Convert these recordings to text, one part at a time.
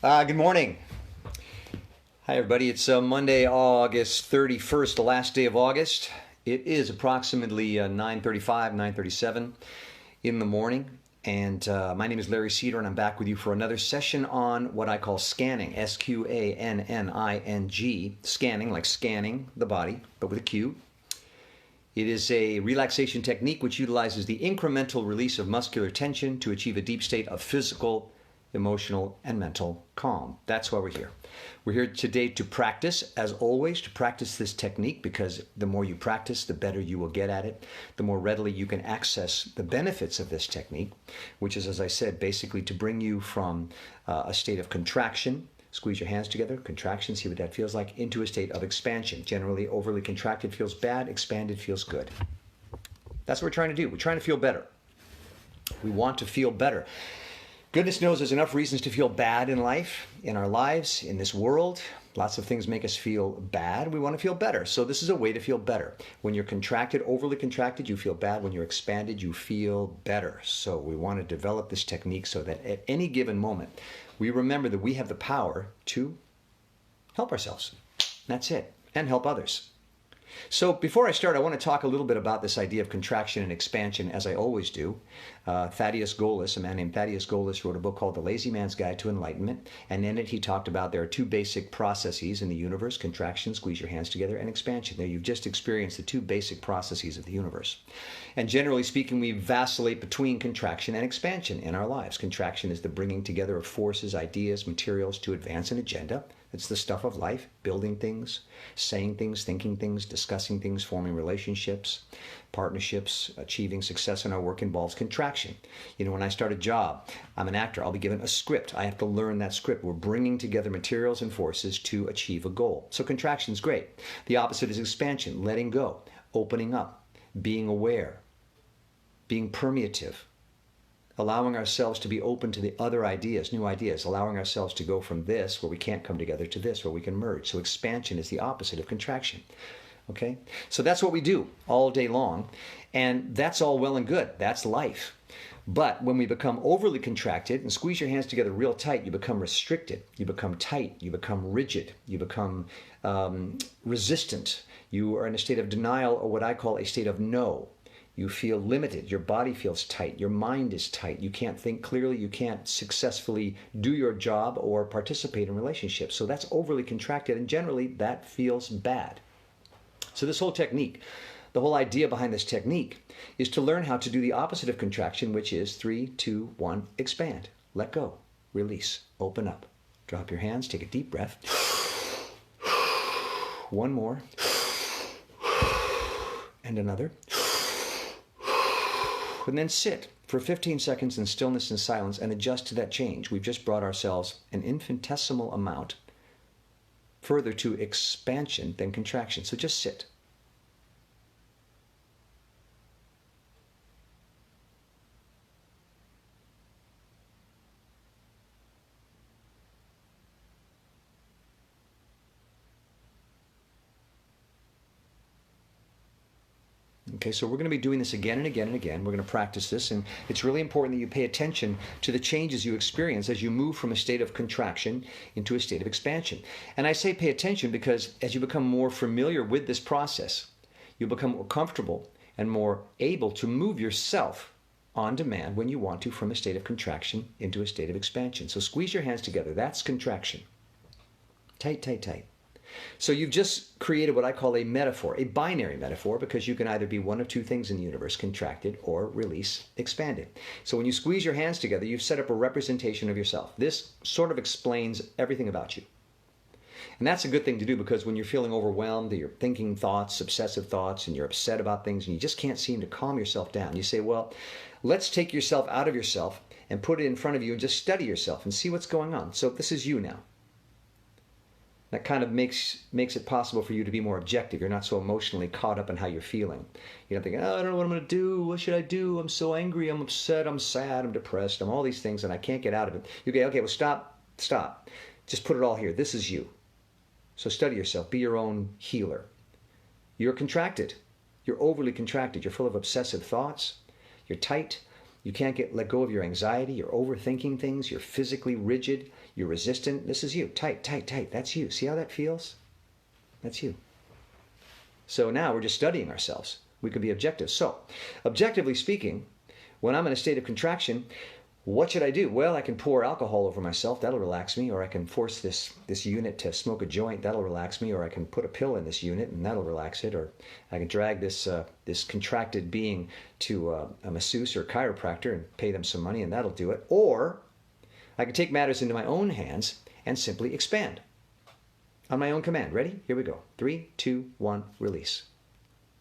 Good morning. Hi, everybody. It's Monday, August 31st, the last day of August. It is approximately 9:35, 9:37 in the morning. And my name is Larry Cedar, and I'm back with you for another session on what I call scanning, SQANNING, scanning, like scanning the body, but with a Q. It is a relaxation technique which utilizes the incremental release of muscular tension to achieve a deep state of physical, emotional, and mental calm. That's why we're here. We're here today to practice, as always, to practice this technique, because the more you practice, the better you will get at it, the more readily you can access the benefits of this technique, which is, as I said, basically to bring you from a state of contraction, squeeze your hands together, contraction, see what that feels like, into a state of expansion. Generally, overly contracted feels bad, expanded feels good. That's what we're trying to do. We're trying to feel better. We want to feel better. Goodness knows there's enough reasons to feel bad in life, in our lives, in this world. Lots of things make us feel bad. We want to feel better. So this is a way to feel better. When you're contracted, overly contracted, you feel bad. When you're expanded, you feel better. So we want to develop this technique so that at any given moment, we remember that we have the power to help ourselves. That's it. And help others. So before I start, I want to talk a little bit about this idea of contraction and expansion, as I always do. Thaddeus Golas, a man named Thaddeus Golas, wrote a book called The Lazy Man's Guide to Enlightenment. And in it, he talked about there are two basic processes in the universe: contraction, squeeze your hands together, and expansion. There you've just experienced the two basic processes of the universe. And generally speaking, we vacillate between contraction and expansion in our lives. Contraction is the bringing together of forces, ideas, materials to advance an agenda. It's the stuff of life: building things, saying things, thinking things, discussing things, forming relationships, partnerships. Achieving success in our work involves contraction. You know, when I start a job, I'm an actor. I'll be given a script. I have to learn that script. We're bringing together materials and forces to achieve a goal. So contraction is great. The opposite is expansion: letting go, opening up, being aware, being permeative, allowing ourselves to be open to the other ideas, new ideas, allowing ourselves to go from this, where we can't come together, to this, where we can merge. So expansion is the opposite of contraction. Okay? So that's what we do all day long, and that's all well and good. That's life. But when we become overly contracted and squeeze your hands together real tight, you become restricted, you become tight, you become rigid, you become resistant. You are in a state of denial, or what I call a state of no. You feel limited. Your body feels tight. Your mind is tight. You can't think clearly. You can't successfully do your job or participate in relationships. So that's overly contracted, and generally that feels bad. So this whole technique, the whole idea behind this technique, is to learn how to do the opposite of contraction, which is 3, 2, 1, expand. Let go. Release. Open up. Drop your hands. Take a deep breath. One more. And another. And then sit for 15 seconds in stillness and silence and adjust to that change. We've just brought ourselves an infinitesimal amount further to expansion than contraction. So just sit. Okay, so we're going to be doing this again and again and again. We're going to practice this, and it's really important that you pay attention to the changes you experience as you move from a state of contraction into a state of expansion. And I say pay attention because as you become more familiar with this process, you'll become more comfortable and more able to move yourself on demand when you want to, from a state of contraction into a state of expansion. So squeeze your hands together. That's contraction. Tight, tight, tight. So you've just created what I call a metaphor, a binary metaphor, because you can either be one of two things in the universe: contracted or release, expanded. So when you squeeze your hands together, you've set up a representation of yourself. This sort of explains everything about you. And that's a good thing to do, because when you're feeling overwhelmed, or you're thinking thoughts, obsessive thoughts, and you're upset about things, and you just can't seem to calm yourself down, you say, well, let's take yourself out of yourself and put it in front of you and just study yourself and see what's going on. So this is you now. That kind of makes it possible for you to be more objective. You're not so emotionally caught up in how you're feeling. You're not thinking, oh, I don't know what I'm going to do. What should I do? I'm so angry. I'm upset. I'm sad. I'm depressed. I'm all these things, and I can't get out of it. You go, okay, well, stop. Just put it all here. This is you. So study yourself. Be your own healer. You're contracted. You're overly contracted. You're full of obsessive thoughts. You're tight. You can't let go of your anxiety. You're overthinking things. You're physically rigid. You're resistant. This is you. Tight, tight, tight. That's you. See how that feels? That's you. So now we're just studying ourselves. We can be objective. So, objectively speaking, when I'm in a state of contraction, what should I do? Well, I can pour alcohol over myself. That'll relax me. Or I can force this unit to smoke a joint. That'll relax me. Or I can put a pill in this unit, and that'll relax it. Or I can drag this contracted being to a masseuse or chiropractor and pay them some money, and that'll do it. Or I can take matters into my own hands and simply expand on my own command. Ready? Here we go. 3, 2, 1, release.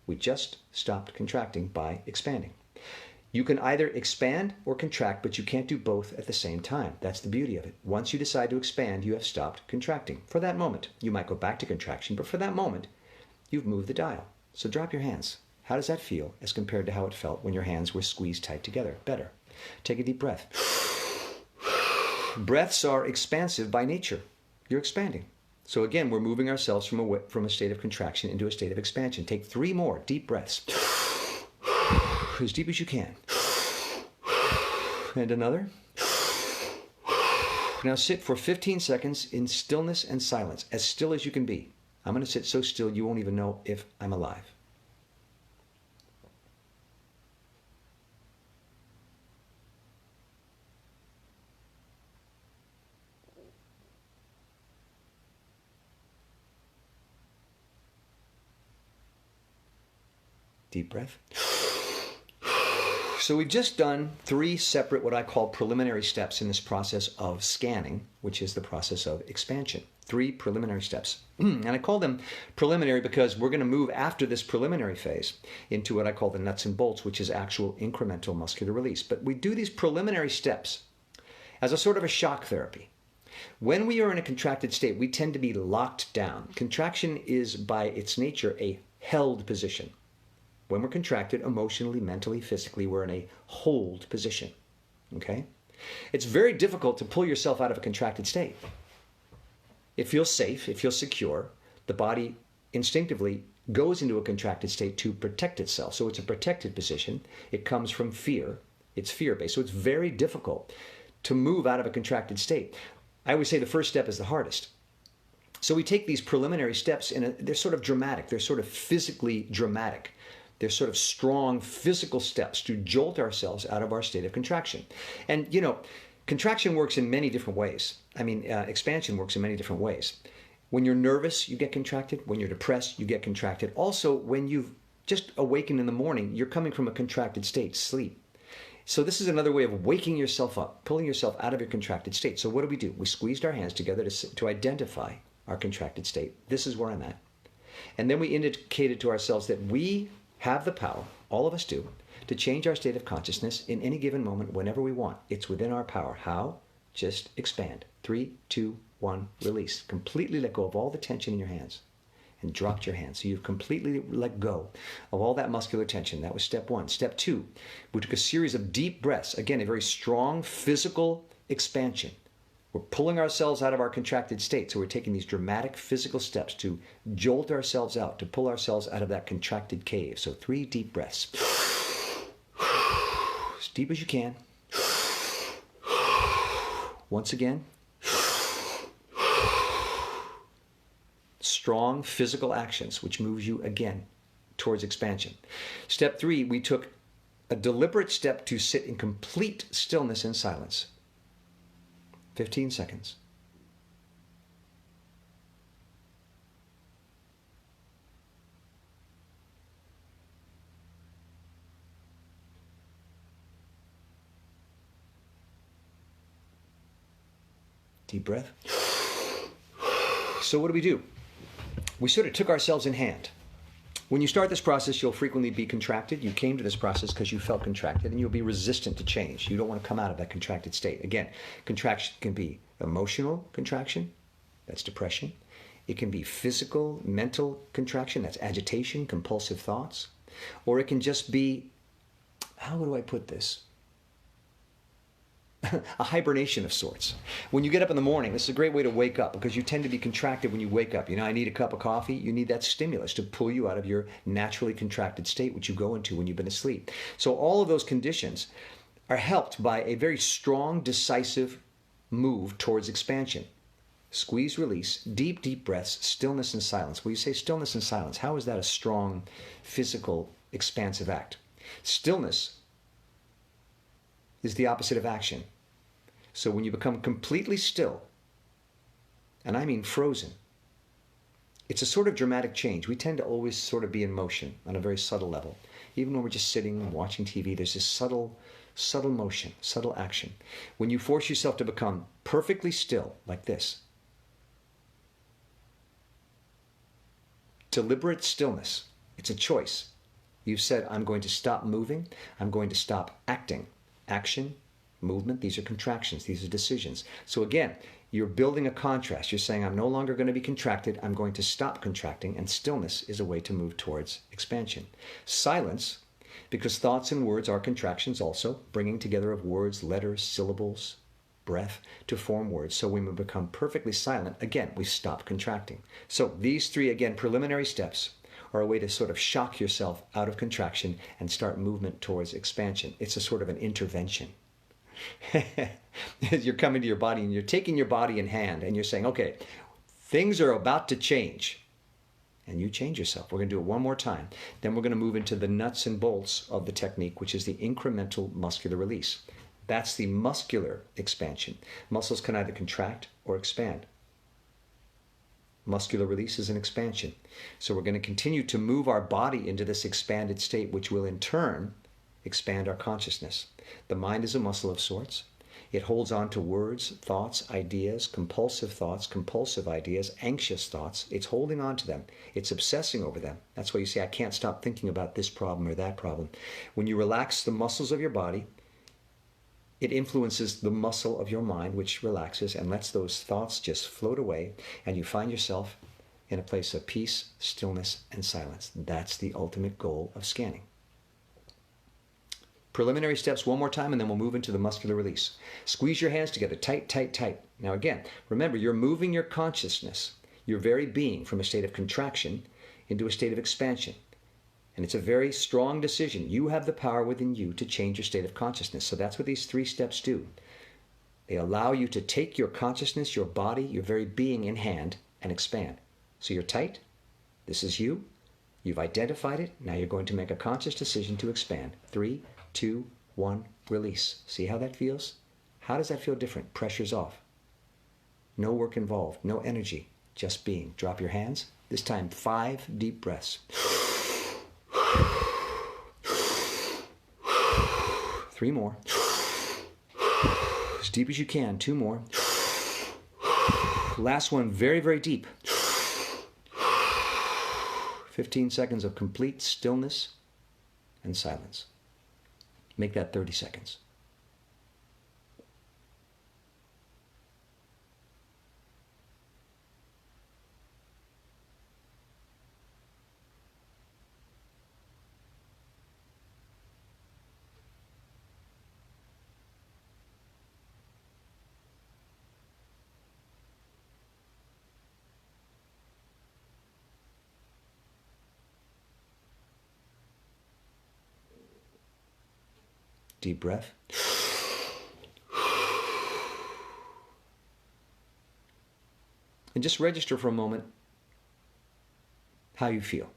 We just stopped contracting by expanding. You can either expand or contract, but you can't do both at the same time. That's the beauty of it. Once you decide to expand, you have stopped contracting. For that moment, you might go back to contraction, but for that moment, you've moved the dial. So drop your hands. How does that feel as compared to how it felt when your hands were squeezed tight together? Better. Take a deep breath. Breaths are expansive by nature. You're expanding. So again, we're moving ourselves from a state of contraction into a state of expansion. Take 3 more deep breaths. As deep as you can. And another. Now sit for 15 seconds in stillness and silence, as still as you can be. I'm going to sit so still you won't even know if I'm alive. Deep breath. So we've just done 3 separate, what I call preliminary steps in this process of scanning, which is the process of expansion. 3 preliminary steps. And I call them preliminary because we're going to move after this preliminary phase into what I call the nuts and bolts, which is actual incremental muscular release. But we do these preliminary steps as a sort of a shock therapy. When we are in a contracted state, we tend to be locked down. Contraction is, by its nature, a held position. When we're contracted emotionally, mentally, physically, we're in a hold position, okay? It's very difficult to pull yourself out of a contracted state. It feels safe, it feels secure. The body instinctively goes into a contracted state to protect itself. So it's a protected position. It comes from fear. It's fear-based. So it's very difficult to move out of a contracted state. I always say the first step is the hardest. So we take these preliminary steps, and they're sort of dramatic. They're sort of physically dramatic. They're sort of strong physical steps to jolt ourselves out of our state of contraction. And, you know, contraction works in many different ways. Expansion works in many different ways. When you're nervous, you get contracted. When you're depressed, you get contracted. Also, when you've just awakened in the morning, you're coming from a contracted state, sleep. So this is another way of waking yourself up, pulling yourself out of your contracted state. So what do? We squeezed our hands together to identify our contracted state. This is where I'm at. And then we indicated to ourselves that we have the power, all of us do, to change our state of consciousness in any given moment whenever we want. It's within our power. How? Just expand. 3, 2, 1, release. Completely let go of all the tension in your hands and dropped your hands. So you've completely let go of all that muscular tension. That was step 1. Step 2, we took a series of deep breaths. Again, a very strong physical expansion. We're pulling ourselves out of our contracted state. So we're taking these dramatic physical steps to jolt ourselves out, to pull ourselves out of that contracted cave. So 3 deep breaths. As deep as you can. Once again. Strong physical actions, which moves you again towards expansion. Step 3, we took a deliberate step to sit in complete stillness and silence. 15 seconds. Deep breath. So what do? We sort of took ourselves in hand. When you start this process, you'll frequently be contracted. You came to this process because you felt contracted, and you'll be resistant to change. You don't want to come out of that contracted state. Again, contraction can be emotional contraction. That's depression. It can be physical, mental contraction. That's agitation, compulsive thoughts. Or it can just be, how do I put this? A hibernation of sorts. When you get up in the morning, this is a great way to wake up because you tend to be contracted when you wake up. You know, I need a cup of coffee. You need that stimulus to pull you out of your naturally contracted state, which you go into when you've been asleep. So all of those conditions are helped by a very strong, decisive move towards expansion. Squeeze, release, deep, deep breaths, stillness and silence. Well, you say stillness and silence. How is that a strong, physical, expansive act? Stillness is the opposite of action. So when you become completely still, and I mean frozen, it's a sort of dramatic change. We tend to always sort of be in motion on a very subtle level. Even when we're just sitting and watching TV, there's this subtle motion, subtle action. When you force yourself to become perfectly still, like this, deliberate stillness, it's a choice. You've said, I'm going to stop moving, I'm going to stop acting. Action, movement, these are contractions, these are decisions. So again, you're building a contrast. You're saying, I'm no longer going to be contracted, I'm going to stop contracting, and stillness is a way to move towards expansion. Silence, because thoughts and words are contractions also, bringing together of words, letters, syllables, breath to form words. So when we become perfectly silent, again, we stop contracting. So these three, again, preliminary steps are a way to sort of shock yourself out of contraction and start movement towards expansion. It's a sort of an intervention. You're coming to your body and you're taking your body in hand and you're saying, okay, things are about to change. And you change yourself. We're going to do it one more time. Then we're going to move into the nuts and bolts of the technique, which is the incremental muscular release. That's the muscular expansion. Muscles can either contract or expand. Muscular release is an expansion. So we're going to continue to move our body into this expanded state, which will in turn expand our consciousness. The mind is a muscle of sorts. It holds on to words, thoughts, ideas, compulsive ideas, anxious thoughts. It's holding on to them. It's obsessing over them. That's why you say, I can't stop thinking about this problem or that problem. When you relax the muscles of your body, it influences the muscle of your mind, which relaxes and lets those thoughts just float away, and you find yourself in a place of peace, stillness, and silence. That's the ultimate goal of scanning. Preliminary steps one more time, and then we'll move into the muscular release. Squeeze your hands together, tight, tight, tight. Now again, remember, you're moving your consciousness, your very being, from a state of contraction into a state of expansion. And it's a very strong decision. You have the power within you to change your state of consciousness. So that's what these three steps do. They allow you to take your consciousness, your body, your very being in hand and expand. So you're tight. This is you. You've identified it. Now you're going to make a conscious decision to expand. 3, 2, 1, release. See how that feels? How does that feel different? Pressure's off. No work involved. No energy. Just being. Drop your hands. This time, 5 deep breaths. 3 more. As deep as you can. 2 more. Last one, very, very deep. 15 seconds of complete stillness and silence. Make that 30 seconds. Deep breath. And just register for a moment how you feel.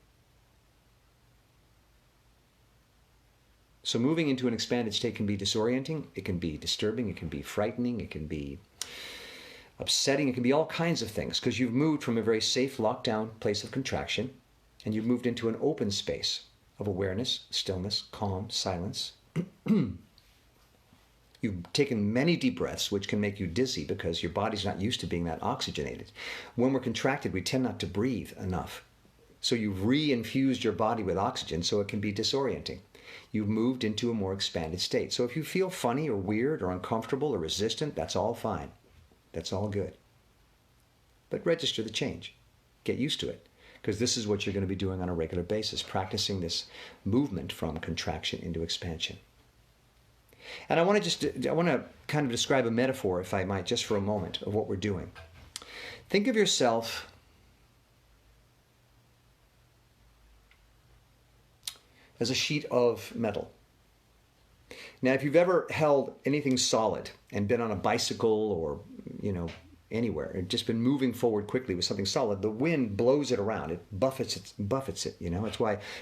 So moving into an expanded state can be disorienting, it can be disturbing, it can be frightening, it can be upsetting, it can be all kinds of things, because you've moved from a very safe, lockdown place of contraction, and you've moved into an open space of awareness, stillness, calm, silence. You've taken many deep breaths, which can make you dizzy because your body's not used to being that oxygenated. When we're contracted, we tend not to breathe enough. So you've re-infused your body with oxygen, so it can be disorienting. You've moved into a more expanded state. So if you feel funny or weird or uncomfortable or resistant, that's all fine. That's all good. But register the change. Get used to it, because this is what you're going to be doing on a regular basis, practicing this movement from contraction into expansion. And I want to kind of describe a metaphor, if I might, just for a moment, of what we're doing. Think of yourself as a sheet of metal. Now, if you've ever held anything solid and been on a bicycle or, anywhere and just been moving forward quickly with something solid, the wind blows it around. It buffets it.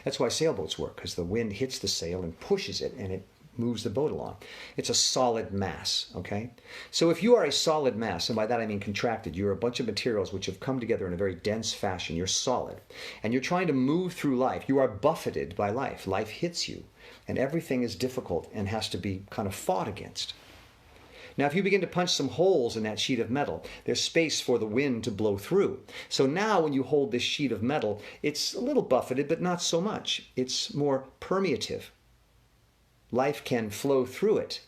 That's why sailboats work, because the wind hits the sail and pushes it, and it moves the boat along. It's a solid mass, okay? So if you are a solid mass, and by that I mean contracted, you're a bunch of materials which have come together in a very dense fashion. You're solid, and you're trying to move through life. You are buffeted by life. Life hits you, and everything is difficult and has to be kind of fought against. Now, if you begin to punch some holes in that sheet of metal, there's space for the wind to blow through. So now when you hold this sheet of metal, it's a little buffeted, but not so much. It's more permeative. Life can flow through it.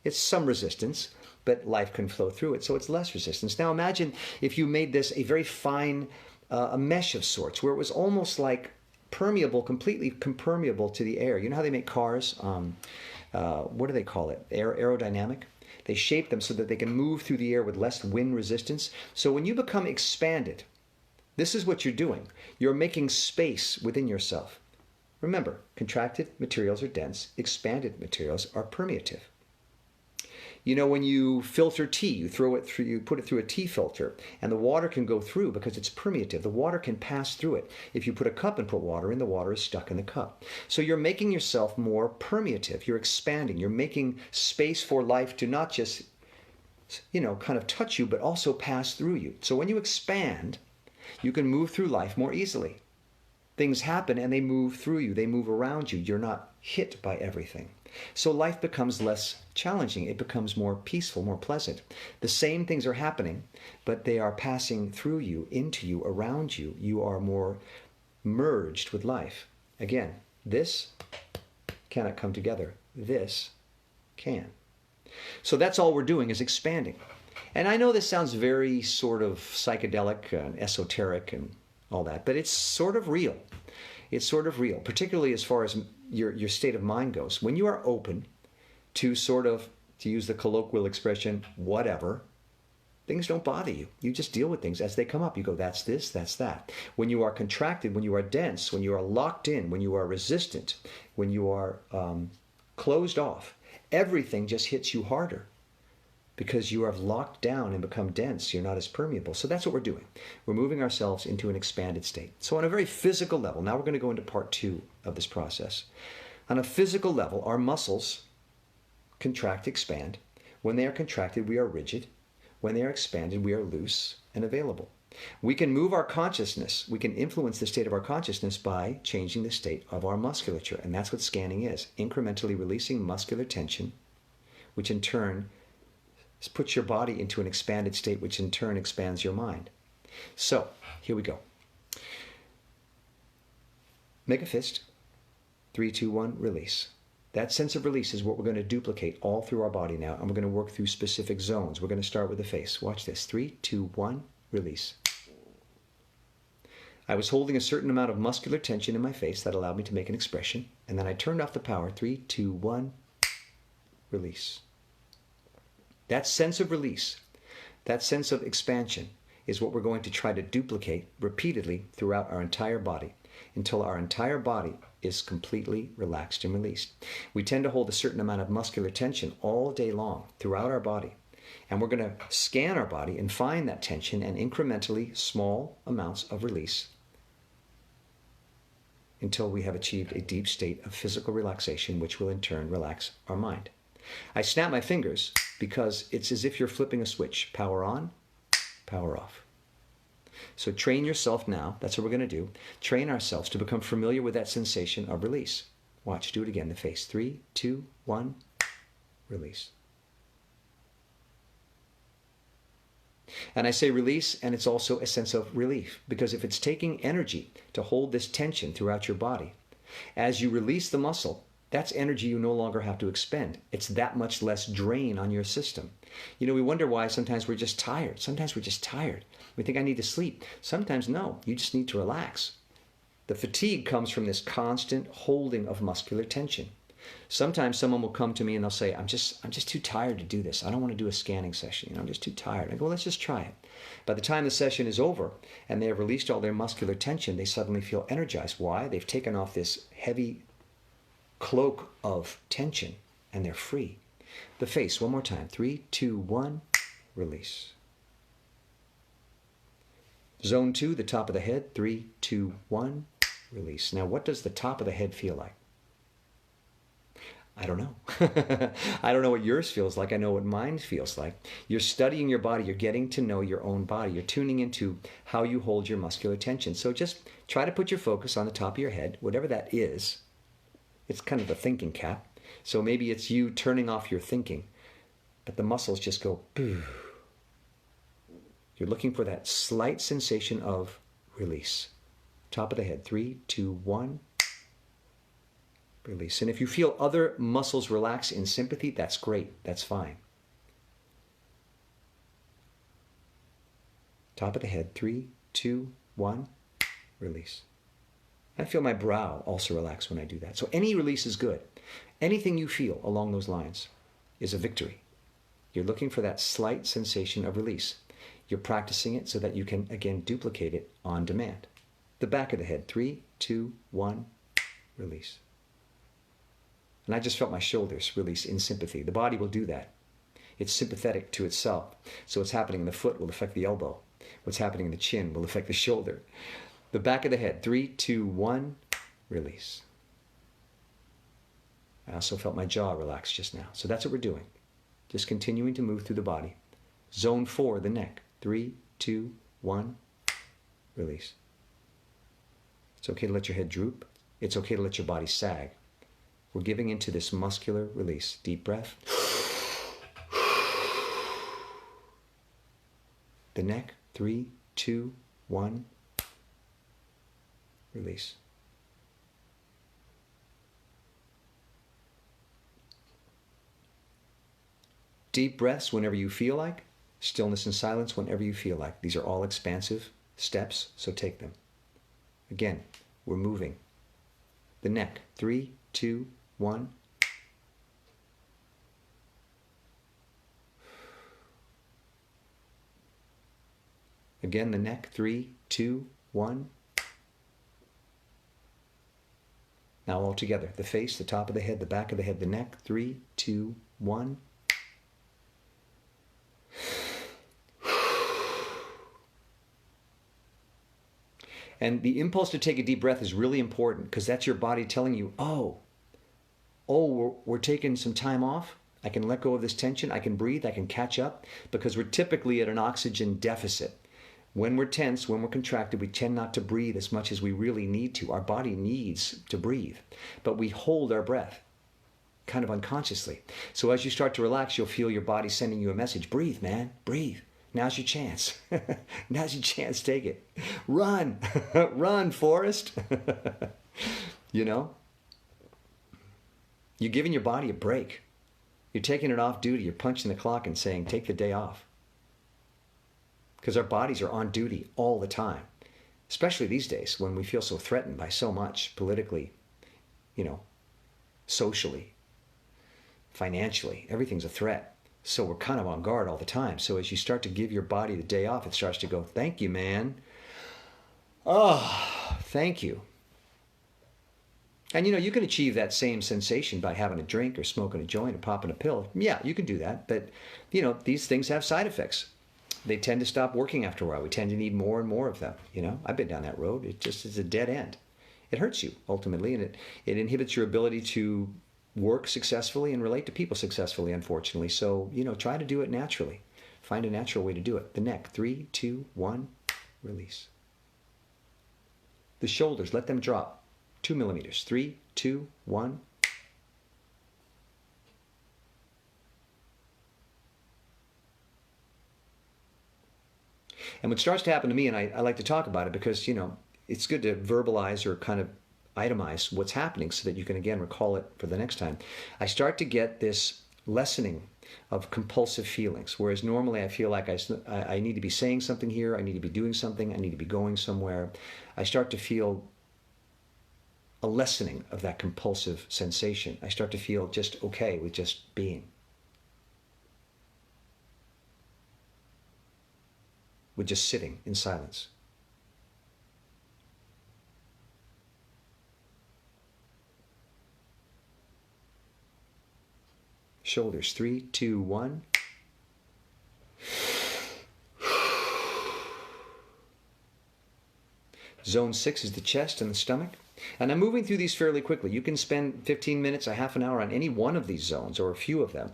It's some resistance, but life can flow through it, so it's less resistance. Now imagine if you made this a very fine a mesh of sorts, where it was almost like permeable, completely impermeable to the air. You know how they make cars? What do they call it? Aerodynamic? They shape them so that they can move through the air with less wind resistance. So when you become expanded, this is what you're doing. You're making space within yourself. Remember, contracted materials are dense, expanded materials are permeative. You know, when you filter tea, you put it through a tea filter, and the water can go through because it's permeative. The water can pass through it. If you put a cup and put water in, the water is stuck in the cup. So you're making yourself more permeative. You're expanding. You're making space for life to not just, kind of touch you, but also pass through you. So when you expand, you can move through life more easily. Things happen and they move through you. They move around you. You're not hit by everything. So life becomes less challenging. It becomes more peaceful, more pleasant. The same things are happening, but they are passing through you, into you, around you. You are more merged with life. Again, this cannot come together. This can. So that's all we're doing, is expanding. And I know this sounds very sort of psychedelic and esoteric and all that, but it's sort of real. It's sort of real, particularly as far as your state of mind goes. When you are open to sort of, to use the colloquial expression, whatever, things don't bother you. You just deal with things as they come up. You go, that's this, that's that. When you are contracted, when you are dense, when you are locked in, when you are resistant, when you are closed off, everything just hits you harder, because you are locked down and become dense. You're not as permeable. So that's what we're doing. We're moving ourselves into an expanded state. So on a very physical level, now we're going to go into part 2 of this process. On a physical level, our muscles contract, expand. When they are contracted, we are rigid. When they are expanded, we are loose and available. We can move our consciousness. We can influence the state of our consciousness by changing the state of our musculature. And that's what scanning is. Incrementally releasing muscular tension, which in turn puts your body into an expanded state, which in turn expands your mind. So, here we go. Make a fist. 3, 2, 1, release. That sense of release is what we're going to duplicate all through our body now, and we're going to work through specific zones. We're going to start with the face. Watch this. 3, 2, 1, release. I was holding a certain amount of muscular tension in my face that allowed me to make an expression, and then I turned off the power. 3, 2, 1, release. That sense of release, that sense of expansion, is what we're going to try to duplicate repeatedly throughout our entire body until our entire body is completely relaxed and released. We tend to hold a certain amount of muscular tension all day long throughout our body. And we're going to scan our body and find that tension and incrementally small amounts of release until we have achieved a deep state of physical relaxation, which will in turn relax our mind. I snap my fingers because it's as if you're flipping a switch. Power on, power off. So train yourself now. That's what we're going to do. Train ourselves to become familiar with that sensation of release. Watch, do it again. The face. 3, 2, 1, release. And I say release, and it's also a sense of relief, because if it's taking energy to hold this tension throughout your body, as you release the muscle, that's energy you no longer have to expend. It's that much less drain on your system. You know, we wonder why sometimes we're just tired. Sometimes we're just tired. We think I need to sleep. Sometimes no, you just need to relax. The fatigue comes from this constant holding of muscular tension. Sometimes someone will come to me and they'll say, I'm just too tired to do this. I don't want to do a scanning session. I'm just too tired. I go, well, let's just try it. By the time the session is over and they have released all their muscular tension, they suddenly feel energized. Why? They've taken off this heavy cloak of tension, and they're free. The face, one more time. 3, 2, 1, release. Zone 2, the top of the head. 3, 2, 1, release. Now, what does the top of the head feel like? I don't know. I don't know what yours feels like. I know what mine feels like. You're studying your body. You're getting to know your own body. You're tuning into how you hold your muscular tension. So just try to put your focus on the top of your head, whatever that is. It's kind of the thinking cap. So maybe it's you turning off your thinking, but the muscles just go, boo. You're looking for that slight sensation of release. Top of the head. 3, 2, 1. Release. And if you feel other muscles relax in sympathy, that's great. That's fine. Top of the head. 3, 2, 1. Release. I feel my brow also relax when I do that. So any release is good. Anything you feel along those lines is a victory. You're looking for that slight sensation of release. You're practicing it so that you can, again, duplicate it on demand. The back of the head. 3, 2, 1. Release. And I just felt my shoulders release in sympathy. The body will do that. It's sympathetic to itself. So what's happening in the foot will affect the elbow. What's happening in the chin will affect the shoulder. The back of the head. 3, 2, 1. Release. I also felt my jaw relax just now. So that's what we're doing. Just continuing to move through the body. Zone 4, the neck. 3, 2, 1. Release. It's okay to let your head droop. It's okay to let your body sag. We're giving into this muscular release. Deep breath. The neck. 3, 2, 1. Release. Deep breaths whenever you feel like. Stillness and silence whenever you feel like. These are all expansive steps, so take them. Again, we're moving. The neck. 3, 2, 1. Again, the neck. 3, 2, 1. Now all together. The face, the top of the head, the back of the head, the neck. 3, 2, 1. And the impulse to take a deep breath is really important because that's your body telling you, we're taking some time off. I can let go of this tension. I can breathe. I can catch up because we're typically at an oxygen deficit. When we're tense, when we're contracted, we tend not to breathe as much as we really need to. Our body needs to breathe, but we hold our breath kind of unconsciously. So as you start to relax, you'll feel your body sending you a message. Breathe, man. Breathe. Now's your chance. Now's your chance. Take it. Run. Run, Forrest. You know? You're giving your body a break. You're taking it off duty. You're punching the clock and saying, take the day off. Because our bodies are on duty all the time. Especially these days when we feel so threatened by so much politically, socially, financially. Everything's a threat. So we're kind of on guard all the time. So as you start to give your body the day off, it starts to go, thank you, man. Oh, thank you. And you can achieve that same sensation by having a drink or smoking a joint or popping a pill. Yeah, you can do that. But, these things have side effects. They tend to stop working after a while. We tend to need more and more of them. I've been down that road. It just is a dead end. It hurts you ultimately, and it inhibits your ability to work successfully and relate to people successfully, unfortunately. So, try to do it naturally. Find a natural way to do it. The neck. 3, 2, 1. Release. The shoulders, let them drop. 2 millimeters. 3, 2, 1. And what starts to happen to me, and I like to talk about it because, it's good to verbalize or kind of itemize what's happening so that you can, again, recall it for the next time. I start to get this lessening of compulsive feelings, whereas normally I feel like I need to be saying something here, I need to be doing something, I need to be going somewhere. I start to feel a lessening of that compulsive sensation. I start to feel just okay with just being. With just sitting in silence. shoulders. 3, 2, 1. Zone 6 is the chest and the stomach. And I'm moving through these fairly quickly. You can spend 15 minutes, a half an hour on any one of these zones or a few of them.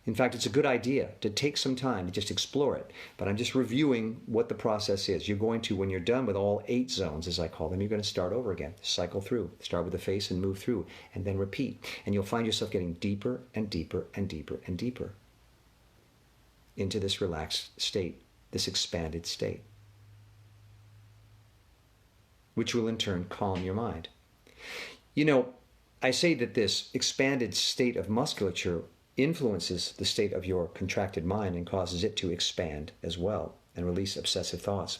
In fact, it's a good idea to take some time to just explore it. But I'm just reviewing what the process is. You're going to, when you're done with all 8 zones, as I call them, you're going to start over again. Cycle through. Start with the face and move through. And then repeat. And you'll find yourself getting deeper and deeper and deeper and deeper into this relaxed state, this expanded state, which will in turn calm your mind. You know, I say that this expanded state of musculature influences the state of your contracted mind and causes it to expand as well and release obsessive thoughts.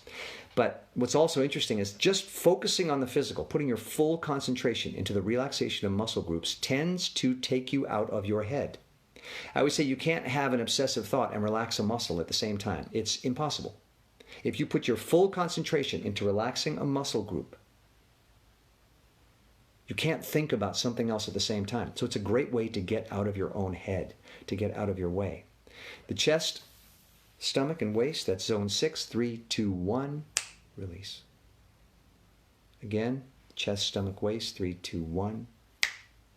But what's also interesting is just focusing on the physical, putting your full concentration into the relaxation of muscle groups tends to take you out of your head. I always say you can't have an obsessive thought and relax a muscle at the same time. It's impossible. If you put your full concentration into relaxing a muscle group, you can't think about something else at the same time. So it's a great way to get out of your own head, to get out of your way. The chest, stomach, and waist, that's zone 6, 3, 2, 1, release. Again, chest, stomach, waist, 3, 2, 1,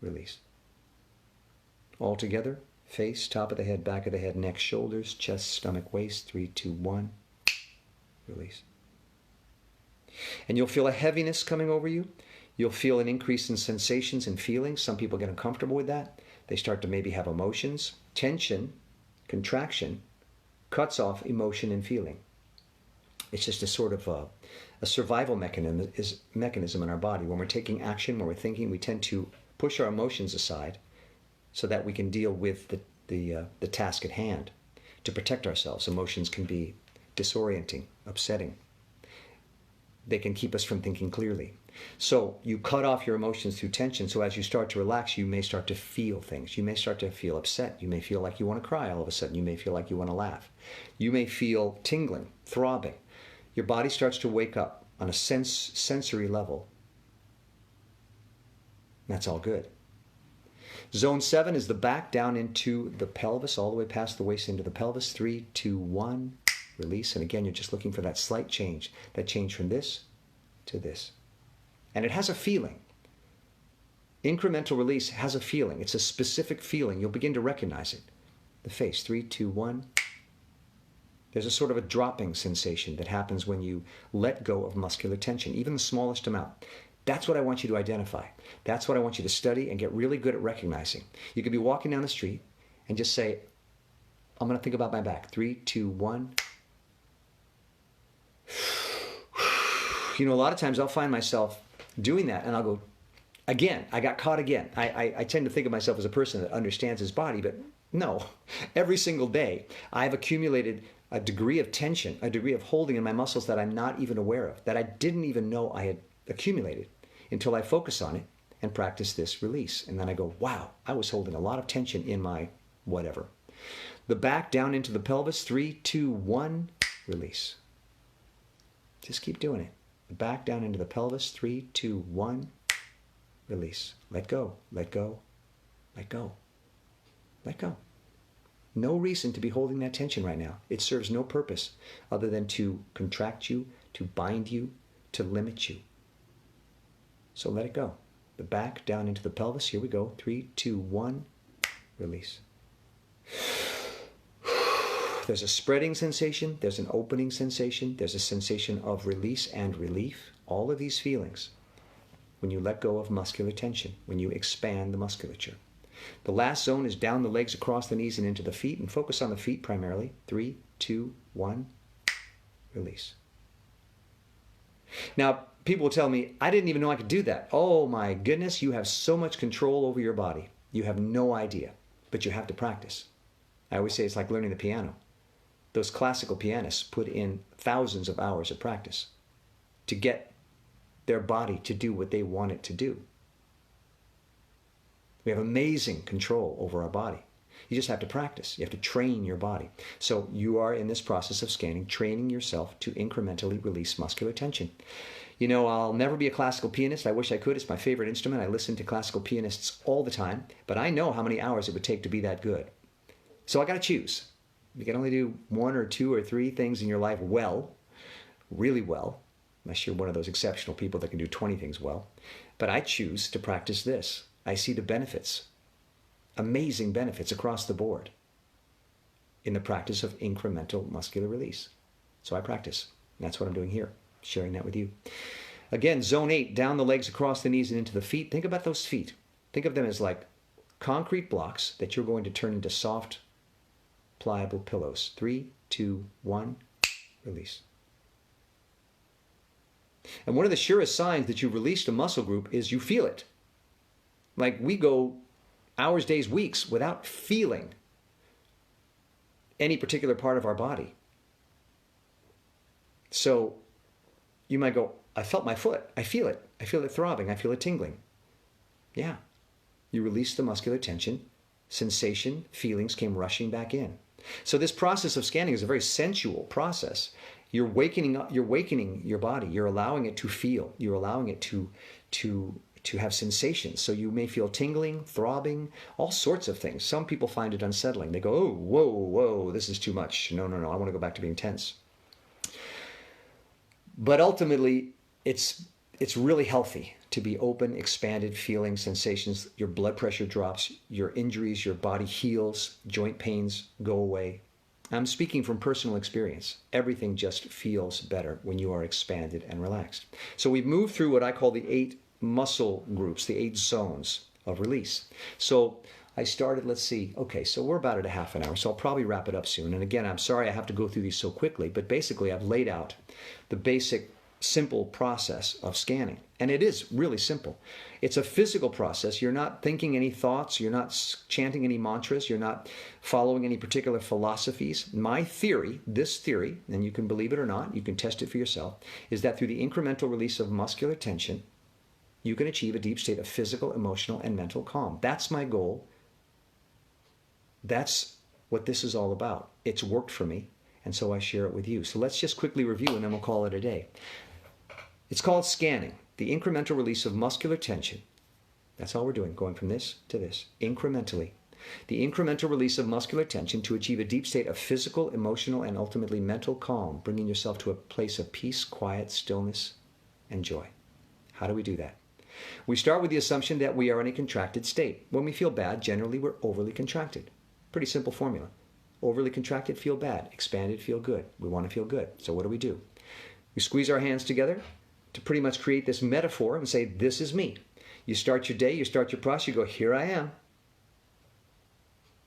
release. All together, face, top of the head, back of the head, neck, shoulders, chest, stomach, waist, 3, 2, 1, release. And you'll feel a heaviness coming over you. You'll feel an increase in sensations and feelings. Some people get uncomfortable with that. They start to maybe have emotions. Tension, contraction, cuts off emotion and feeling. It's just a sort of a survival mechanism in our body. When we're taking action, when we're thinking, we tend to push our emotions aside so that we can deal with the task at hand. To protect ourselves, emotions can be disorienting, upsetting. They can keep us from thinking clearly. So you cut off your emotions through tension. So as you start to relax, you may start to feel things. You may start to feel upset. You may feel like you want to cry all of a sudden. You may feel like you want to laugh. You may feel tingling, throbbing. Your body starts to wake up on a sensory level. That's all good. Zone 7 is the back down into the pelvis, all the way past the waist into the pelvis. 3, 2, 1, release. And again, you're just looking for that slight change, that change from this to this. And it has a feeling. Incremental release has a feeling. It's a specific feeling. You'll begin to recognize it. The face, 3, 2, 1. There's a sort of a dropping sensation that happens when you let go of muscular tension, even the smallest amount. That's what I want you to identify. That's what I want you to study and get really good at recognizing. You could be walking down the street and just say, I'm going to think about my back. 3, 2, 1. You know, a lot of times I'll find myself doing that and I'll go, again, I got caught again. I tend to think of myself as a person that understands his body, but no. Every single day I've accumulated a degree of tension, a degree of holding in my muscles that I'm not even aware of, that I didn't even know I had accumulated until I focus on it and practice this release. And then I go, wow, I was holding a lot of tension in my whatever. The back down into the pelvis, 3, 2, 1, release. Just keep doing it. The back down into the pelvis, 3, 2, 1, release. Let go, let go, let go, let go. No reason to be holding that tension right now. It serves no purpose other than to contract you, to bind you, to limit you. So let it go. The back down into the pelvis. Here we go. 3, 2, 1, release. There's a spreading sensation. There's an opening sensation. There's a sensation of release and relief. All of these feelings when you let go of muscular tension, when you expand the musculature. The last zone is down the legs, across the knees, and into the feet. And focus on the feet primarily. 3, 2, 1, release. Now, people will tell me, I didn't even know I could do that. Oh my goodness, you have so much control over your body. You have no idea, but you have to practice. I always say it's like learning the piano. Those classical pianists put in thousands of hours of practice to get their body to do what they want it to do. We have amazing control over our body. You just have to practice. You have to train your body. So you are in this process of scanning, training yourself to incrementally release muscular tension. You know, I'll never be a classical pianist. I wish I could. It's my favorite instrument. I listen to classical pianists all the time, but I know how many hours it would take to be that good. So I got to choose. You can only do one or two or three things in your life well, really well, unless you're one of those exceptional people that can do 20 things well. But I choose to practice this. I see the benefits, amazing benefits across the board in the practice of incremental muscular release. So I practice. And that's what I'm doing here, sharing that with you. Again, zone 8, down the legs, across the knees, and into the feet. Think about those feet. Think of them as like concrete blocks that you're going to turn into soft, pliable pillows. 3, 2, 1, release. And one of the surest signs that you've released a muscle group is you feel it. Like we go hours, days, weeks without feeling any particular part of our body. So you might go, I felt my foot. I feel it. I feel it throbbing. I feel it tingling. Yeah. You release the muscular tension. Sensation, feelings came rushing back in. So this process of scanning is a very sensual process. You're wakening up, you're wakening your body. You're allowing it to feel. You're allowing it to have sensations. So you may feel tingling, throbbing, all sorts of things. Some people find it unsettling. They go, oh, whoa, whoa, this is too much. No, no, no, I want to go back to being tense. But ultimately, it's really healthy to be open, expanded, feeling sensations. Your blood pressure drops, your injuries, your body heals, joint pains go away. I'm speaking from personal experience. Everything just feels better when you are expanded and relaxed. So we've moved through what I call the 8 muscle groups, the 8 zones of release. So I started, let's see, okay, so we're about at a half an hour, so I'll probably wrap it up soon. And again, I'm sorry I have to go through these so quickly, but basically I've laid out the basic, simple process of scanning. And it is really simple. It's a physical process. You're not thinking any thoughts. You're not chanting any mantras. You're not following any particular philosophies. My theory, this theory, and you can believe it or not, you can test it for yourself, is that through the incremental release of muscular tension, you can achieve a deep state of physical, emotional, and mental calm. That's my goal. That's what this is all about. It's worked for me, and so I share it with you. So let's just quickly review, and then we'll call it a day. It's called scanning, the incremental release of muscular tension. That's all we're doing, going from this to this, incrementally. The incremental release of muscular tension to achieve a deep state of physical, emotional, and ultimately mental calm, bringing yourself to a place of peace, quiet, stillness, and joy. How do we do that? We start with the assumption that we are in a contracted state. When we feel bad, generally we're overly contracted. Pretty simple formula. Overly contracted, feel bad. Expanded, feel good. We want to feel good. So what do? We squeeze our hands together to pretty much create this metaphor and say, this is me. You start your day, you start your process, you go, here I am.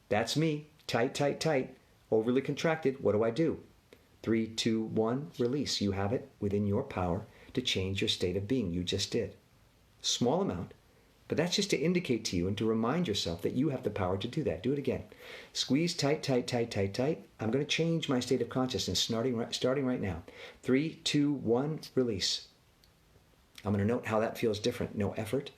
That's me. Tight, tight, tight. Overly contracted. What do? 3, 2, 1, release. You have it within your power to change your state of being. You just did. Small amount, but that's just to indicate to you and to remind yourself that you have the power to do that. Do it again. Squeeze tight, tight, tight, tight, tight. I'm going to change my state of consciousness starting right now. 3, 2, 1, release. I'm going to note how that feels different. No effort.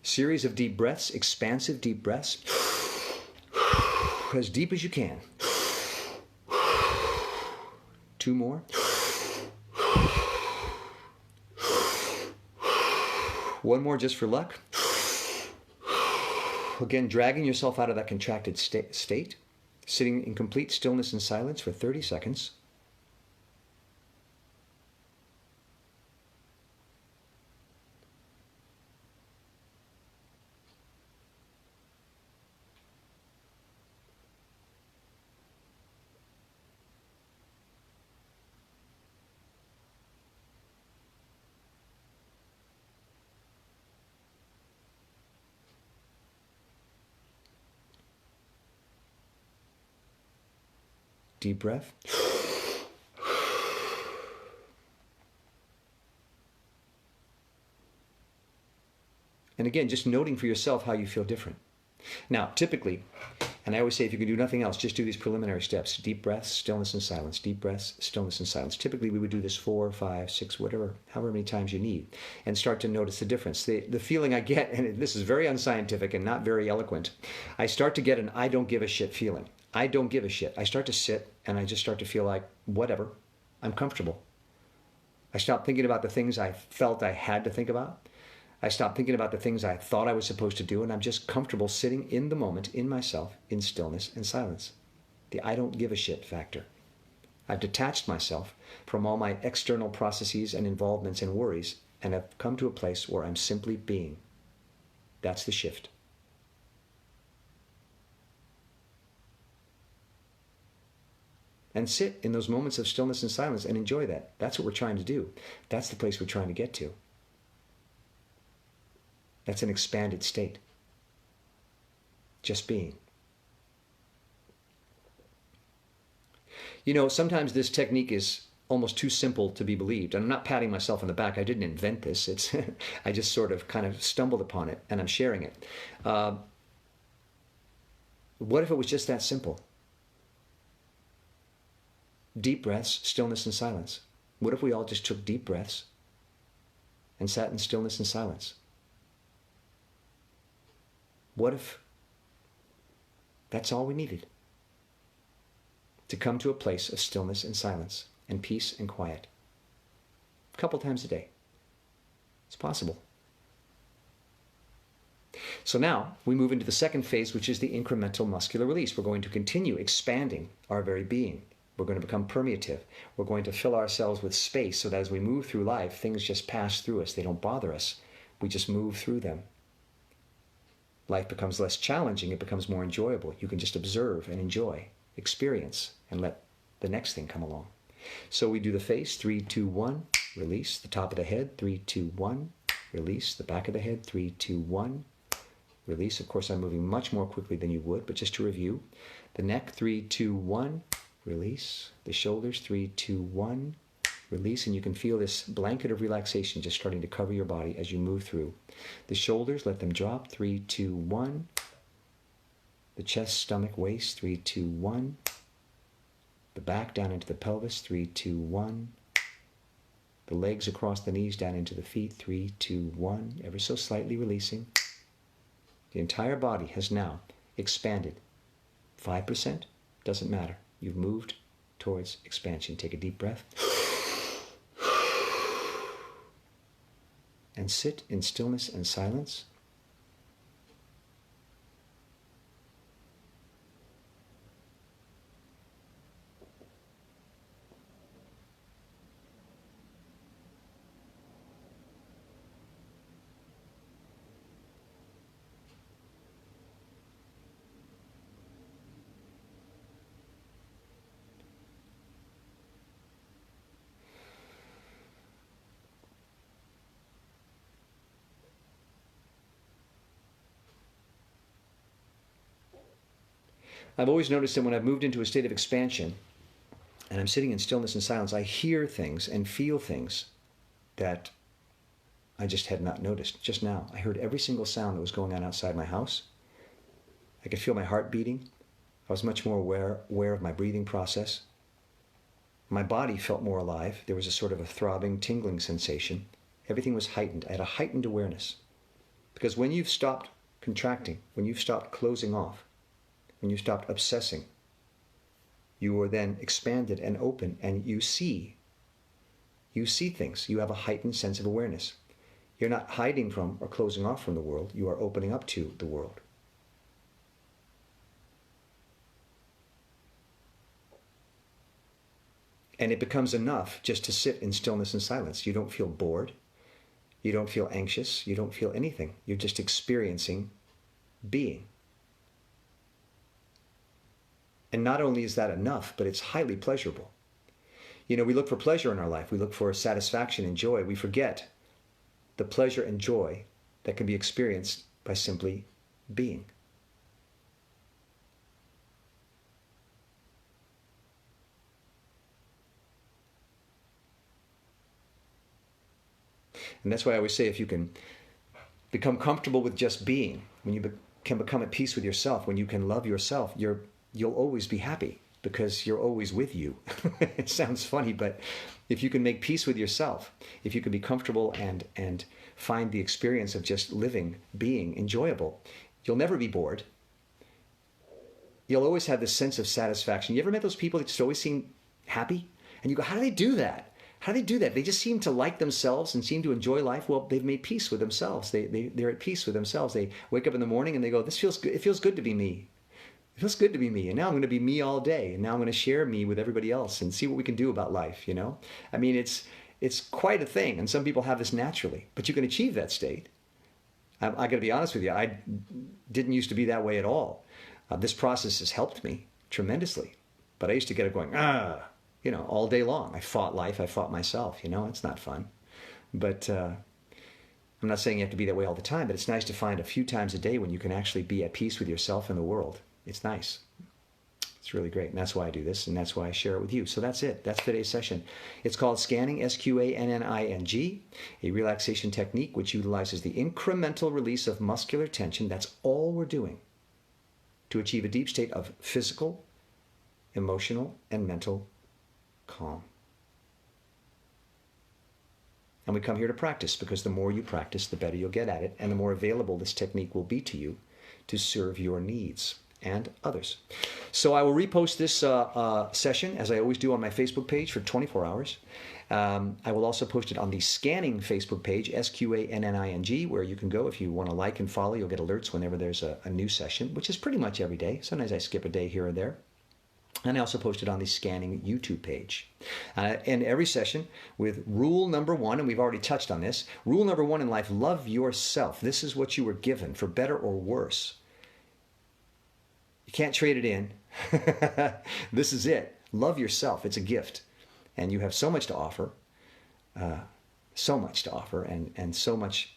Series of deep breaths, expansive deep breaths. As deep as you can. 2 more. 1 more just for luck. Again, dragging yourself out of that contracted state. Sitting in complete stillness and silence for 30 seconds. Deep breath. And again, just noting for yourself how you feel different. Now, typically, and I always say if you can do nothing else, just do these preliminary steps. Deep breaths, stillness and silence. Deep breaths, stillness and silence. Typically, we would do this 4, 5, 6, whatever, however many times you need, and start to notice the difference. The feeling I get, and this is very unscientific and not very eloquent, I start to get an I don't give a shit feeling. I don't give a shit. I start to sit and I just start to feel like, whatever. I'm comfortable. I stopped thinking about the things I felt I had to think about. I stopped thinking about the things I thought I was supposed to do, and I'm just comfortable sitting in the moment, in myself, in stillness and silence. The I don't give a shit factor. I've detached myself from all my external processes and involvements and worries, and I've come to a place where I'm simply being. That's the shift. And sit in those moments of stillness and silence and enjoy that. That's what we're trying to do. That's the place we're trying to get to. That's an expanded state. Just being. You know, sometimes this technique is almost too simple to be believed. And I'm not patting myself on the back. I didn't invent this. It's I just sort of kind of stumbled upon it, and I'm sharing it. What if it was just that simple? Deep breaths, stillness and silence. What if we all just took deep breaths and sat in stillness and silence? What if that's all we needed? To come to a place of stillness and silence and peace and quiet. A couple times a day. It's possible. So now we move into the second phase, which is the incremental muscular release. We're going to continue expanding our very being. We're going to become permeative. We're going to fill ourselves with space so that as we move through life, things just pass through us. They don't bother us. We just move through them. Life becomes less challenging. It becomes more enjoyable. You can just observe and enjoy, experience, and let the next thing come along. So we do the face, 3, 2, 1, release. The top of the head, 3, 2, 1, release. The back of the head, 3, 2, 1, release. Of course, I'm moving much more quickly than you would, but just to review. The neck, 3, 2, 1, release. The shoulders, 3, 2, 1, release. And you can feel this blanket of relaxation just starting to cover your body as you move through. The shoulders, let them drop, 3, 2, 1. The chest, stomach, waist, 3, 2, 1. The back down into the pelvis, 3, 2, 1. The legs across the knees down into the feet, 3, 2, 1. Ever so slightly releasing. The entire body has now expanded. 5%, doesn't matter. You've moved towards expansion. Take a deep breath. And sit in stillness and silence. I've always noticed that when I've moved into a state of expansion and I'm sitting in stillness and silence, I hear things and feel things that I just had not noticed. Just now, I heard every single sound that was going on outside my house. I could feel my heart beating. I was much more aware of my breathing process. My body felt more alive. There was a sort of a throbbing, tingling sensation. Everything was heightened. I had a heightened awareness. Because when you've stopped contracting, when you've stopped closing off, when you stopped obsessing, you are then expanded and open, and you see things. You have a heightened sense of awareness. You're not hiding from or closing off from the world. You are opening up to the world. And it becomes enough just to sit in stillness and silence. You don't feel bored. You don't feel anxious. You don't feel anything. You're just experiencing being. And not only is that enough, but it's highly pleasurable. You know, we look for pleasure in our life. We look for satisfaction and joy. We forget the pleasure and joy that can be experienced by simply being. And that's why I always say, if you can become comfortable with just being, when you can become at peace with yourself, when you can love yourself, you'll always be happy because you're always with you. It sounds funny, but if you can make peace with yourself, if you can be comfortable and find the experience of just living, being enjoyable, you'll never be bored. You'll always have this sense of satisfaction. You ever met those people that just always seem happy? And you go, how do they do that? How do they do that? They just seem to like themselves and seem to enjoy life. Well, they've made peace with themselves. They're at peace with themselves. They wake up in the morning and they go, this feels good. It feels good to be me. It feels good to be me. And now I'm going to be me all day. And now I'm going to share me with everybody else and see what we can do about life, you know? I mean, it's quite a thing. And some people have this naturally. But you can achieve that state. I got to be honest with you. I didn't used to be that way at all. This process has helped me tremendously. But I used to get it going, you know, all day long. I fought life. I fought myself. You know, it's not fun. But I'm not saying you have to be that way all the time, but it's nice to find a few times a day when you can actually be at peace with yourself and the world. It's nice. It's really great. And that's why I do this, and that's why I share it with you. So that's it. That's today's session. It's called Scanning, SQANNING, a relaxation technique which utilizes the incremental release of muscular tension. That's all we're doing to achieve a deep state of physical, emotional, and mental calm. And we come here to practice, because the more you practice, the better you'll get at it, and the more available this technique will be to you to serve your needs and others. So I will repost this session, as I always do, on my Facebook page for 24 hours. I will also post it on the Scanning Facebook page, SQANNING, where you can go if you want to like and follow. You'll get alerts whenever there's a new session, which is pretty much every day. Sometimes I skip a day here or there. And I also post it on the Scanning YouTube page. And every session with rule number 1, and we've already touched on this. Rule number 1 in life, love yourself. This is what you were given, for better or worse. You can't trade it in. This is it. Love yourself. It's a gift. And you have so much to offer, and so much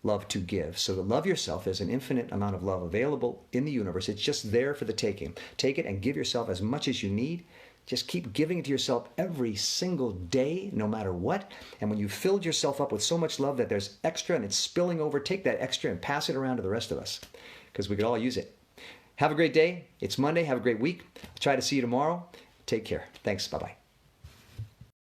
love to give. So to love yourself, there's an infinite amount of love available in the universe. It's just there for the taking. Take it and give yourself as much as you need. Just keep giving it to yourself every single day, no matter what. And when you've filled yourself up with so much love that there's extra and it's spilling over, take that extra and pass it around to the rest of us, because we could all use it. Have a great day. It's Monday. Have a great week. I'll try to see you tomorrow. Take care. Thanks. Bye-bye.